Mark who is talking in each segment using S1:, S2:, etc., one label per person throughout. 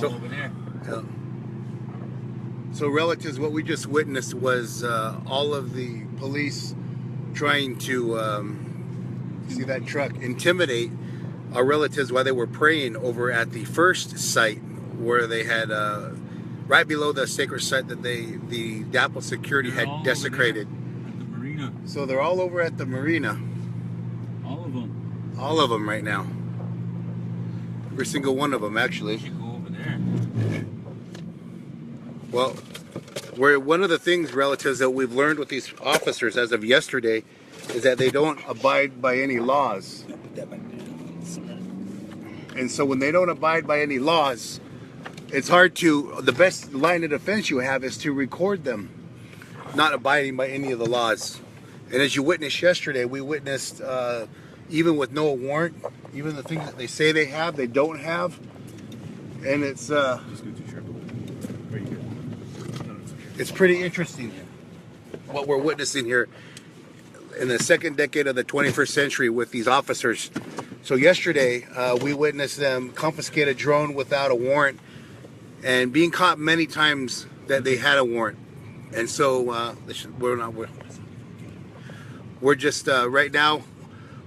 S1: So
S2: over there.
S1: So relatives, what we just witnessed was all of the police trying to see that truck, intimidate our relatives while they were praying over at the first site where they had right below the sacred site that the DAPL security had desecrated.
S2: At the marina.
S1: So they're all over at the marina.
S2: All of them.
S1: All of them right now. Every single one of them, actually.
S2: You should go over there.
S1: Well, one of the things, relatives, that we've learned with these officers as of yesterday is that they don't abide by any laws.
S2: Put that back there.
S1: And so when they don't abide by any laws, it's hard to, the best line of defense you have is to record them not abiding by any of the laws. And as you witnessed yesterday, we witnessed, even with no warrant, even the things that they say they have, they don't have. And it's it's pretty interesting what we're witnessing here in the second decade of the 21st century with these officers. So yesterday, we witnessed them confiscate a drone without a warrant and being caught many times that they had a warrant. And so we're just right now,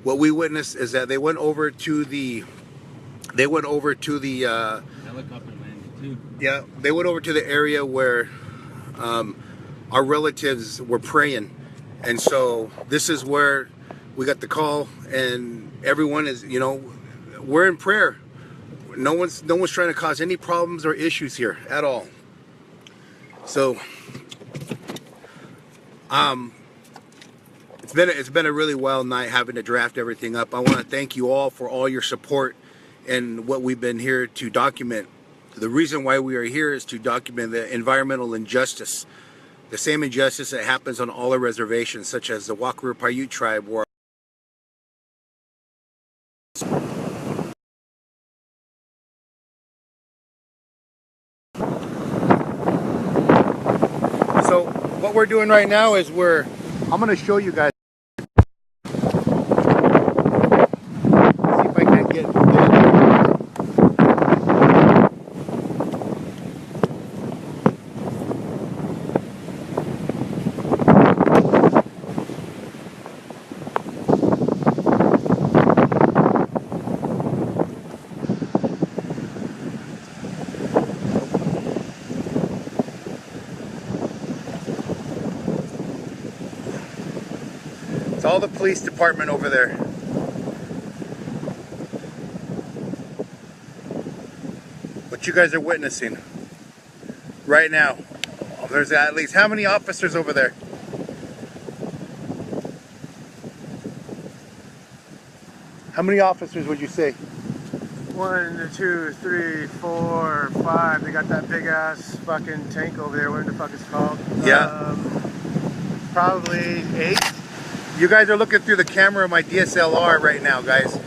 S1: what we witnessed is that they went over to the
S2: Helicopter landing too.
S1: Yeah, they went over to the area where our relatives were praying. And so this is where we got the call, and everyone is, we're in prayer. No one's trying to cause any problems or issues here at all. So it's been a really wild night having to draft everything up. I want to thank you all for all your support and what we've been here to document. The reason why we are here is to document the environmental injustice, the same injustice that happens on all our reservations, such as the Walker Paiute tribe, where so what we're doing right now is I'm going to show you guys. See if I can get It's all the police department over there. What you guys are witnessing right now. There's at least how many officers over there? How many officers would you say?
S3: 1, 2, 3, 4, 5. They got that big ass fucking tank over there. What the fuck it's called?
S1: Yeah.
S3: Probably 8.
S1: You guys are looking through the camera of my DSLR right now, guys.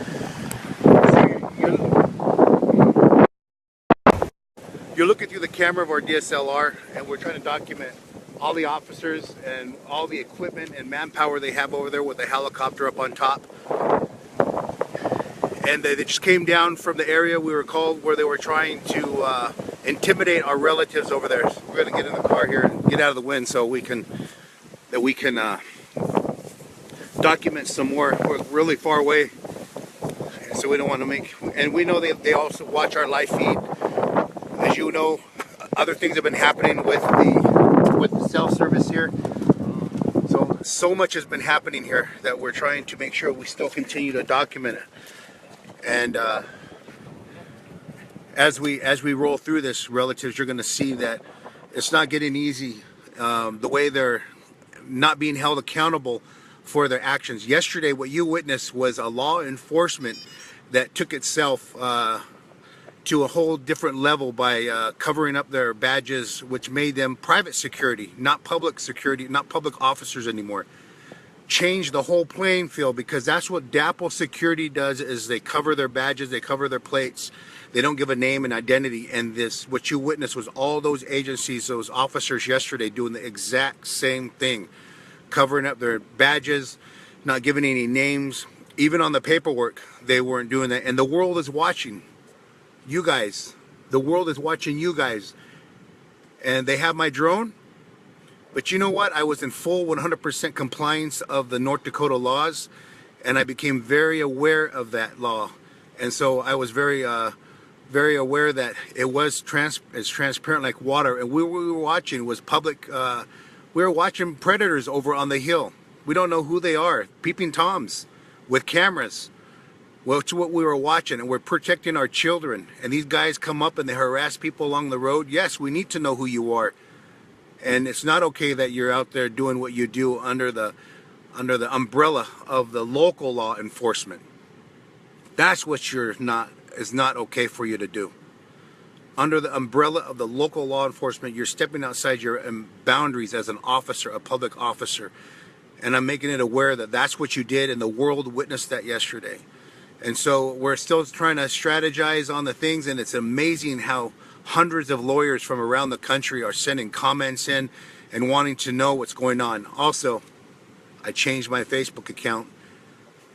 S1: You're looking through the camera of our DSLR, and we're trying to document all the officers and all the equipment and manpower they have over there with the helicopter up on top. And they just came down from the area we were called where they were trying to intimidate our relatives over there. So we're going to get in the car here and get out of the wind so we can document some more. We're really far away, so we don't want to make, and we know they also watch our live feed. As you know, other things have been happening with the cell service here. So much has been happening here that we're trying to make sure we still continue to document it. And as we roll through this, relatives, you're going to see that it's not getting easy. The way they're not being held accountable for their actions. Yesterday, what you witnessed was a law enforcement that took itself to a whole different level by covering up their badges, which made them private security, not public security, not public officers anymore. Changed the whole playing field, because that's what DAPL security does, is they cover their badges, they cover their plates, they don't give a name and identity. And this, what you witnessed, was all those agencies, those officers yesterday doing the exact same thing, covering up their badges, not giving any names. Even on the paperwork, they weren't doing that. And the world is watching. You guys, The world is watching you guys. And they have my drone. But you know what? I was in full 100% compliance of the North Dakota laws, and I became very aware of that law. And so I was very aware that it was as transparent like water. And we were watching was public. We were watching predators over on the hill. We don't know who they are. Peeping toms with cameras. Well, it's what we were watching, and we're protecting our children. And these guys come up and they harass people along the road. Yes, we need to know who you are. And it's not okay that you're out there doing what you do under the umbrella of the local law enforcement. That's what is not okay for you to do. Under the umbrella of the local law enforcement, you're stepping outside your boundaries as an officer, a public officer. And I'm making it aware that that's what you did, and the world witnessed that yesterday. And so we're still trying to strategize on the things, and it's amazing how hundreds of lawyers from around the country are sending comments in and wanting to know what's going on. Also, I changed my Facebook account.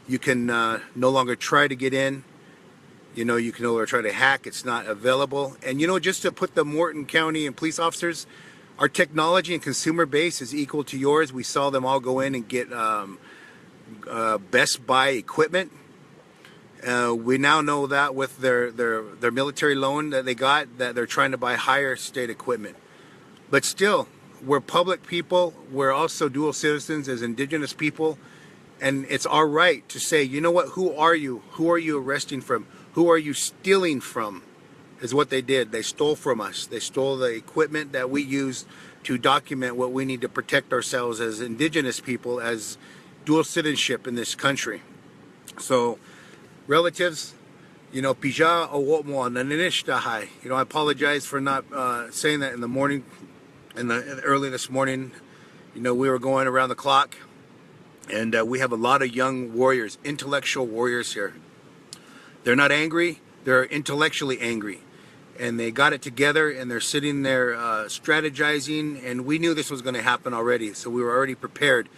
S1: You can no longer try to get in. You know, you can no longer try to hack. It's not available. And, you know, just to put the Morton County and police officers, our technology and consumer base is equal to yours. We saw them all go in and get Best Buy equipment. We now know that with their military loan that they got, that they're trying to buy higher state equipment. But still, we're public people. We're also dual citizens as indigenous people. And it's our right to say, you know what, who are you? Who are you arresting from? Who are you stealing from? Is what they did. They stole from us. They stole the equipment that we use to document what we need to protect ourselves as indigenous people, as dual citizenship in this country. So, relatives, you know, pija owotmo naninishtahi. You know, I apologize for not saying that in the morning, early this morning. You know, we were going around the clock, and we have a lot of young warriors, intellectual warriors here. They're not angry; they're intellectually angry, and they got it together, and they're sitting there strategizing. And we knew this was going to happen already, so we were already prepared.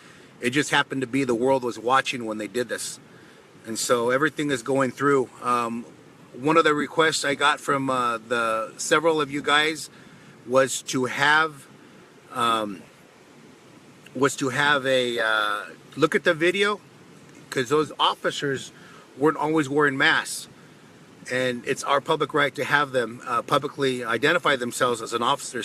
S1: It just happened to be the world was watching when they did this. And so everything is going through. One of the requests I got from several of you guys was to have a look at the video, because those officers weren't always wearing masks, and it's our public right to have them publicly identify themselves as an officer.